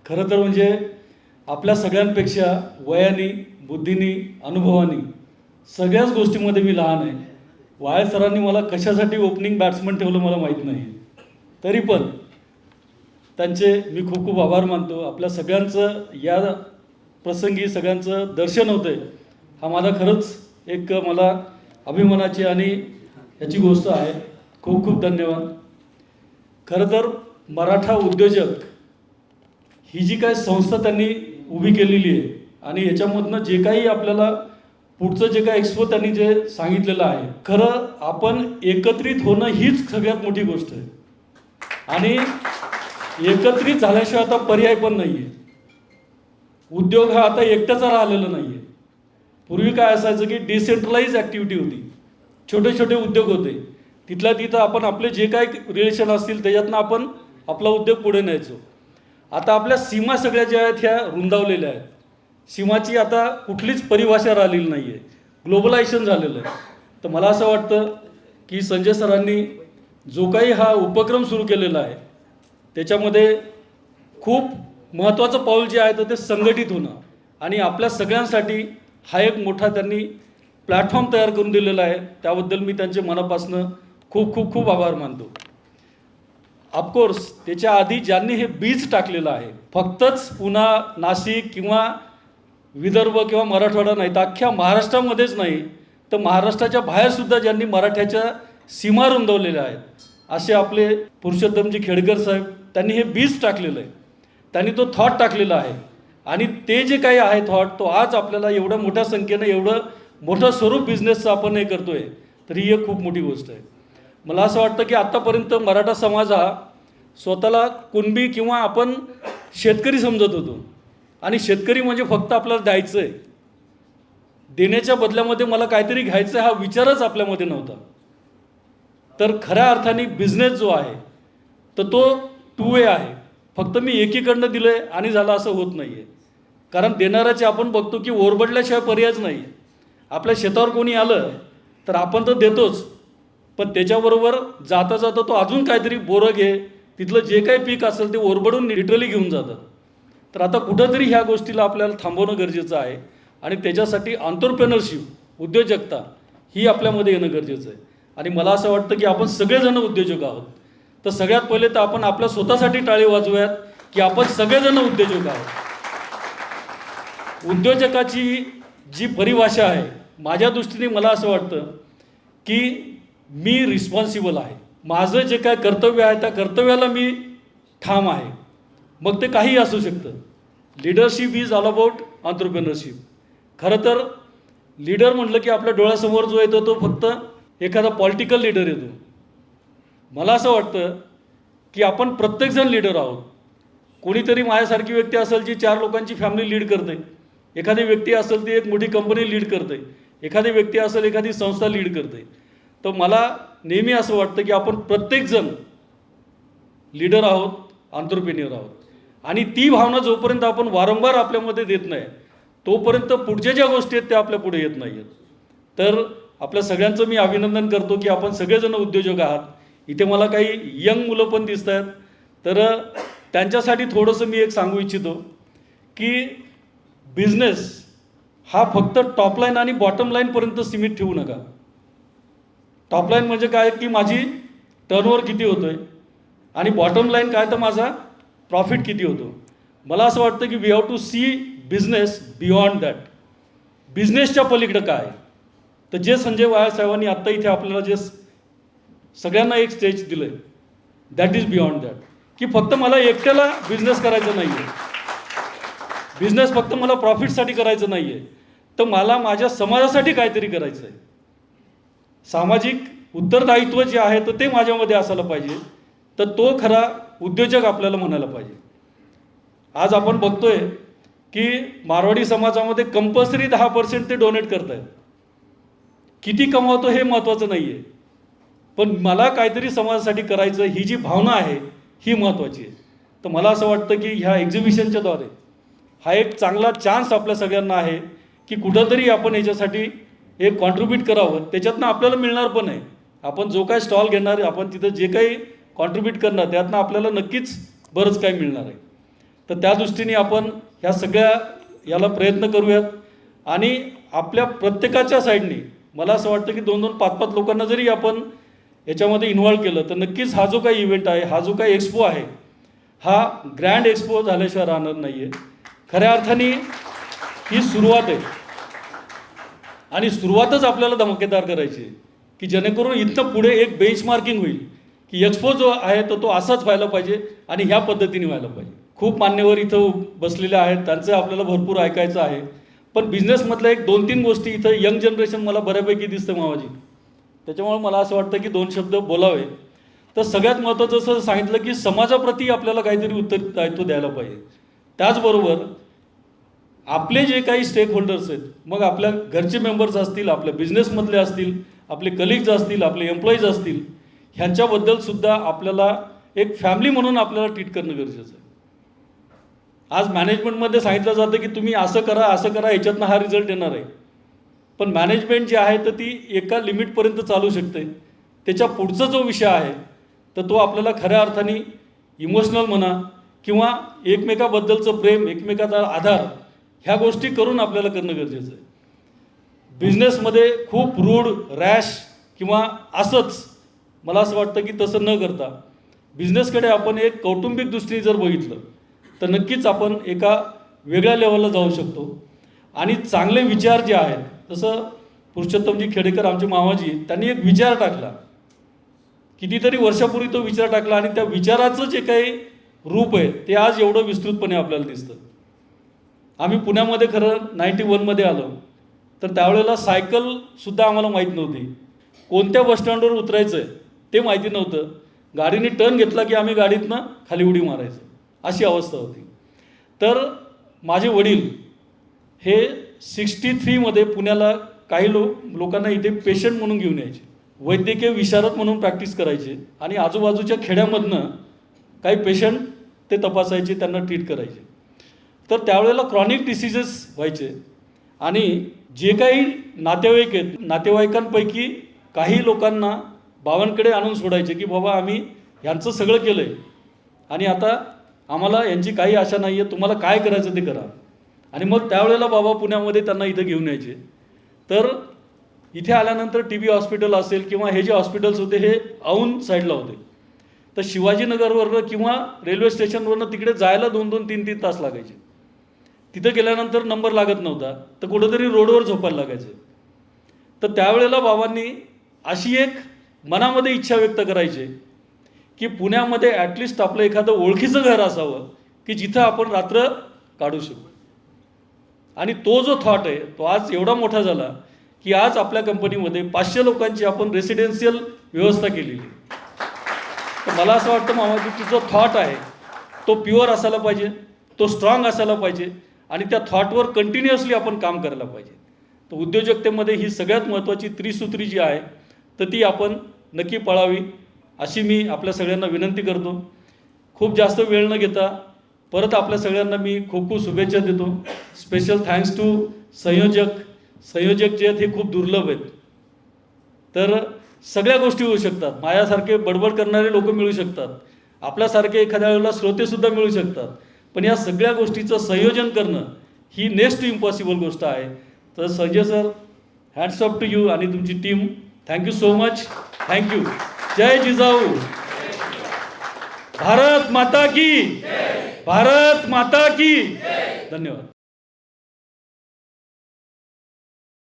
खरं तर म्हणजे आपल्या सगळ्यांपेक्षा वयाने, बुद्धीने, अनुभवाने सगळ्याच गोष्टींमध्ये मी लहान आहे. वाळे सरांनी मला कशासाठी ओपनिंग बॅट्समन ठेवलं मला माहीत नाही. तरी पण त्यांचे मी खूप खूप आभार मानतो. आपल्या सगळ्यांचं या प्रसंगी सगळ्यांचं दर्शन होतं आहे, हा माझा खरंच एक मला अभिमानाची आणि याची गोष्ट आहे. खूप खूप धन्यवाद. खरं तर मराठा उद्योजक ही जी काही संस्था त्यांनी उभी केलेली आहे आणि याच्यामधनं जे काही आपल्याला पुढचं जे काही एक्सपो त्यांनी जे सांगितलेलं आहे, खरं आपण एकत्रित होणं हीच सगळ्यात मोठी गोष्ट आहे. आणि एकत्रित झाल्याशिवाय आता पर्याय पण नाही आहे. उद्योग हा आता एकट्याचा राहिलेला नाही आहे. पूर्वी काय असायचं की डिसेंट्रलाइज ॲक्टिव्हिटी होती, छोटे छोटे उद्योग होते, तिथल्या तिथं आपण आपले जे काही रिलेशन असतील त्याच्यातनं आपण आपला उद्योग पुढे न्यायचो. आता आपल्या सीमा सगळ्या ज्या आहेत ह्या रुंदावलेल्या आहेत. सीमाची आता कुठलीच परिभाषा राहिलेली नाही आहे, ग्लोबलायझेशन झालेलं आहे. तर मला असं वाटतं की संजय सरांनी जो काही हा उपक्रम सुरू केलेला आहे त्याच्यामध्ये खूप महत्त्वाचं पाऊल जे आहे तर ते संघटित होणं आणि आपल्या सगळ्यांसाठी हा एक मोठा त्यांनी प्लॅटफॉर्म तयार करून दिलेला आहे. त्याबद्दल मी त्यांचे मनापासून खूप खूप खूप आभार मानतो. ऑफकोर्स त्याच्या आधी ज्यांनी हे बीज टाकलेलं आहे, फक्तच पुणा, नाशिक किंवा विदर्भ किंवा मराठवाडा नाही तर अख्ख्या महाराष्ट्रामध्येच नाही तर महाराष्ट्राच्या बाहेरसुद्धा ज्यांनी मराठ्याच्या सीमा रुंदवलेल्या आहेत असे आपले पुरुषोत्तमजी खेडकर साहेब, त्यांनी हे बीज टाकलेलं आहे. त्यांनी तो थॉट टाकलेला आहे आणि ते जे काही आहे थॉट तो आज आपल्याला एवढ्या मोठ्या संख्येनं एवढं मोठं स्वरूप बिझनेसचं आपण हे करतो आहे, तर ही एक खूप मोठी गोष्ट आहे. मला असं वाटतं की आत्तापर्यंत मराठा समाज हा स्वतःला कुणबी किंवा आपण शेतकरी समजत होतो आणि शेतकरी म्हणजे फक्त आपल्याला द्यायचं आहे, देण्याच्या बदल्यामध्ये मला काहीतरी घ्यायचं आहे हा विचारच आपल्यामध्ये नव्हता. तर खऱ्या अर्थाने बिझनेस जो आहे तर तो टू वे आहे. फक्त मी एकीकडनं दिलं आहे आणि झालं असं होत नाही आहे. कारण देणाऱ्याचे आपण बघतो की ओरबडल्याशिवाय पर्यायच नाही. आपल्या शेतावर कोणी आलं तर आपण तर देतोच, पण त्याच्याबरोबर जाता जाता तो अजून काहीतरी बोरं घे, तिथलं जे काही पीक असेल ते ओरबडून लिटरली घेऊन जातात. तर आता कुठंतरी ह्या गोष्टीला आपल्याला थांबवणं गरजेचं आहे आणि त्याच्यासाठी एंटरप्रेन्योरशिप, उद्योजकता ही आपल्यामध्ये येणं गरजेचं आहे. आणि मला असं वाटतं की आपण सगळेजण उद्योजक आहोत. तर सगळ्यात पहिले तर आपण आपल्या स्वतःसाठी टाळी वाजवूयात की आपण सगळेजण उद्योजक आहोत. उद्योजकाची जी परिभाषा आहे माझ्या दृष्टीने मला असं वाटतं की मी रिस्पॉन्सिबल आहे. माझं जे काय कर्तव्य आहे त्या कर्तव्याला मी ठाम आहे, मग ते काही असू शकतं. Leadership is all about entrepreneurship. खरं तर लीडर म्हटलं की आपल्या डोळ्यासमोर जो येतो तो फक्त एखादा पॉलिटिकल लीडर येतो. मला असं वाटतं की आपण प्रत्येकजण लीडर आहोत. कोणीतरी माझ्यासारखी व्यक्ती असेल जी 4 लोकांची फॅमिली लीड करते, एखादी व्यक्ती असेल ती एक मोठी कंपनी लीड करते, एखादी व्यक्ती असेल एखादी संस्था लीड करते. तर मला नेहमी असं वाटतं की आपण प्रत्येकजण लीडर आहोत, एंटरप्रेन्योर आहोत. आणि ती भावना जोपर्यंत आपण वारंवार आपल्यामध्ये देत नाही तोपर्यंत पुढच्या ज्या गोष्टी आहेत त्या आपल्या पुढे येत नाही आहेत. तर आपल्या सगळ्यांचं मी अभिनंदन करतो की आपण सगळेजण उद्योजक आहात. इथे मला काही यंग मुलं पण दिसत आहेत, तर त्यांच्यासाठी थोडंसं मी एक सांगू इच्छितो की बिझनेस हा फक्त टॉपलाईन आणि बॉटम लाईनपर्यंत सीमित ठेवू नका. टॉपलाईन म्हणजे काय की माझी टर्नओव्हर किती होतो आहे आणि बॉटम लाईन काय तर माझा प्रॉफिट किती होतो. मला असं वाटतं की we have to see business beyond that. बिझनेसच्या पलीकडं काय. तर जे संजय वाळे साहेबांनी आत्ता इथे आपल्याला जे सगळ्यांना एक स्टेज दिलं आहे दॅट इज बियॉन्ड दॅट. की फक्त मला एकट्याला बिझनेस करायचं नाही आहे, बिझनेस फक्त मला प्रॉफिटसाठी करायचं नाही आहे, तर मला माझ्या समाजासाठी काहीतरी करायचं आहे. सामाजिक उत्तरदायित्व जे आहे तर ते माझ्यामध्ये असायला पाहिजे. तर तो खरा उद्योजक आपल्याला म्हणायला पाहिजे. आज आपण बघतोय की मारवाडी समाजामध्ये कंपल्सरी 10% ते डोनेट करत आहेत. किती कमावतो हे महत्त्वाचं नाही आहे, पण मला काहीतरी समाजासाठी करायचं ही जी भावना आहे ही महत्त्वाची आहे. तर मला असं वाटतं की ह्या एक्झिबिशनच्या द्वारे हा एक चांगला चान्स आपल्या सगळ्यांना आहे की कुठंतरी आपण याच्यासाठी एक कॉन्ट्रीब्यूट करावं. त्याच्यातनं आपल्याला मिळणार पण आहे. आपण जो काय स्टॉल घेणार, आपण तिथं जे काही कॉन्ट्रीब्यूट करणार त्यातनं आपल्याला नक्कीच बरंच काही मिळणार आहे. तर त्या दृष्टीने आपण ह्या सगळ्या याला प्रयत्न करूयात आणि आपल्या प्रत्येकाच्या साईडने मला असं वाटतं की 2-2, 5-5 लोकांना जरी आपण याच्यामध्ये इन्व्हॉल्व केलं तर नक्कीच हा जो काही इव्हेंट आहे, हा जो काही एक्सपो आहे, हा ग्रँड एक्सपो झाल्याशिवाय राहणार नाही आहे. खऱ्या अर्थाने ही सुरुवात आहे आणि सुरुवातच आपल्याला धमाकेदार करायची आहे की जेणेकरून इथं पुढे एक बेंचमार्किंग होईल की एक्सपो जो आहे तो असाच व्हायला पाहिजे आणि ह्या पद्धतीने व्हायला पाहिजे. खूप मान्यवर इथं बसलेले आहेत, त्यांचं आपल्याला भरपूर ऐकायचं आहे. पण बिझनेसमधल्या एक 2-3 गोष्टी इथं यंग जनरेशन मला बऱ्यापैकी दिसतं मावाजी, त्याच्यामुळे मला असं वाटतं की 2 शब्द बोलावे. तर सगळ्यात महत्त्वाचं असं सांगितलं की समाजाप्रती आपल्याला काहीतरी उत्तरदायित्व द्यायला पाहिजे. त्याचबरोबर आपले जे काही स्टेक होल्डर्स आहेत, मग आपल्या घरचे मेंबर्स असतील, आपल्या बिझनेसमधले असतील, आपले कलिग्ज असतील, आपले एम्प्लॉईज असतील, ह्यांच्याबद्दलसुद्धा आपल्याला एक फॅमिली म्हणून आपल्याला ट्रीट करणं गरजेचं आहे. आज मॅनेजमेंटमध्ये सांगितलं जातं की तुम्ही असं करा याच्यातनं हा रिझल्ट येणार आहे. पण मॅनेजमेंट जी आहे तर ती एका लिमिटपर्यंत चालू शकते. त्याच्या पुढचा जो विषय आहे तर तो आपल्याला खऱ्या अर्थाने इमोशनल म्हणा किंवा एकमेकाबद्दलचं प्रेम, एकमेकाचा आधार, ह्या गोष्टी करून आपल्याला करणं गरजेचं आहे. बिझनेसमध्ये खूप रूड, रॅश किंवा असंच मला असं वाटतं की तसं न करता बिझनेसकडे आपण एक कौटुंबिक दृष्टीने जर बघितलं तर नक्कीच आपण एका वेगळ्या लेवलला जाऊ शकतो. आणि चांगले विचार जे आहेत, तसं पुरुषोत्तमजी खेडेकर आमचे मामाजी, त्यांनी एक विचार टाकला, कितीतरी वर्षापूर्वी तो विचार टाकला आणि त्या विचाराचं जे काही रूप आहे ते आज एवढं विस्तृतपणे आपल्याला दिसतं. आम्ही पुण्यामध्ये खरं 91मध्ये आलो तर त्यावेळेला सायकलसुद्धा आम्हाला माहीत नव्हती, कोणत्या बसस्टँडवर उतरायचं आहे ते माहिती नव्हतं. गाडीने टर्न घेतला की आम्ही गाडीतनं खाली उडी मारायचो, अशी अवस्था होती. तर माझे वडील हे 63मध्ये पुण्याला काही लोकांना इथे पेशंट म्हणून घेऊन यायचे, वैद्यकीय विशारद म्हणून प्रॅक्टिस करायचे आणि आजूबाजूच्या खेड्यामधनं काही पेशंट ते तपासायचे, त्यांना ट्रीट करायचे. तर त्यावेळेला क्रॉनिक डिसीजेस व्हायचे आणि जे काही नातेवाईक आहेत, नातेवाईकांपैकी काही लोकांना बाबांकडे आणून सोडायचे की बाबा आम्ही ह्यांचं सगळं केलं आहे आणि आता आम्हाला यांची काही आशा नाही आहे, तुम्हाला काय करायचं ते करा. आणि मग त्यावेळेला बाबा पुण्यामध्ये त्यांना इथं घेऊन यायचे. तर इथे आल्यानंतर TB हॉस्पिटल असेल किंवा हे जे हॉस्पिटल्स होते हे औंध साईडला होते, तर शिवाजीनगरवरनं किंवा रेल्वे स्टेशनवरनं तिकडे जायला 2-2, 3-3 तास लागायचे. तिथं गेल्यानंतर नंबर लागत नव्हता तर कुठंतरी रोडवर झोपायला लागायचं. तर त्यावेळेला बाबांनी अशी एक मनामध्ये इच्छा व्यक्त करायची की पुण्यामध्ये ॲटलिस्ट आपलं एखादं ओळखीचं घर असावं की जिथं आपण रात्र काढू शकू. आणि तो जो थॉट आहे तो आज एवढा मोठा झाला की आज आपल्या कंपनीमध्ये 500 लोकांची आपण रेसिडेन्शियल व्यवस्था केलेली. तर मला असं वाटतं मामाजी की जो थॉट आहे तो प्युअर असायला पाहिजे, तो स्ट्रॉंग असायला पाहिजे आणि त्या थॉटवर कंटिन्युअसली आपण काम करायला पाहिजे. तर उद्योजकतेमध्ये ही सगळ्यात महत्त्वाची त्रिसूत्री जी आहे तर ती आपण नक्की पाळावी अशी मी आपल्या सगळ्यांना विनंती करतो. खूप जास्त वेळ न घेता परत आपल्या सगळ्यांना मी खूप खूप शुभेच्छा देतो. स्पेशल थँक्स टू संयोजक जे आहेत हे खूप दुर्लभ आहेत. तर सगळ्या गोष्टी होऊ शकतात, माझ्यासारखे बडबड करणारे लोक मिळू शकतात, आपल्यासारखे एखाद्या वेळेला श्रोतेसुद्धा मिळू शकतात, पण या सगळ्या गोष्टीचं संयोजन करणं ही नेक्स्ट टू इम्पॉसिबल गोष्ट आहे. तर Sanjay sir, hats off to you आणि तुमची team. Thank you so much. Thank you. जय जिजाऊ. भारत माता की, भारत माता की. धन्यवाद.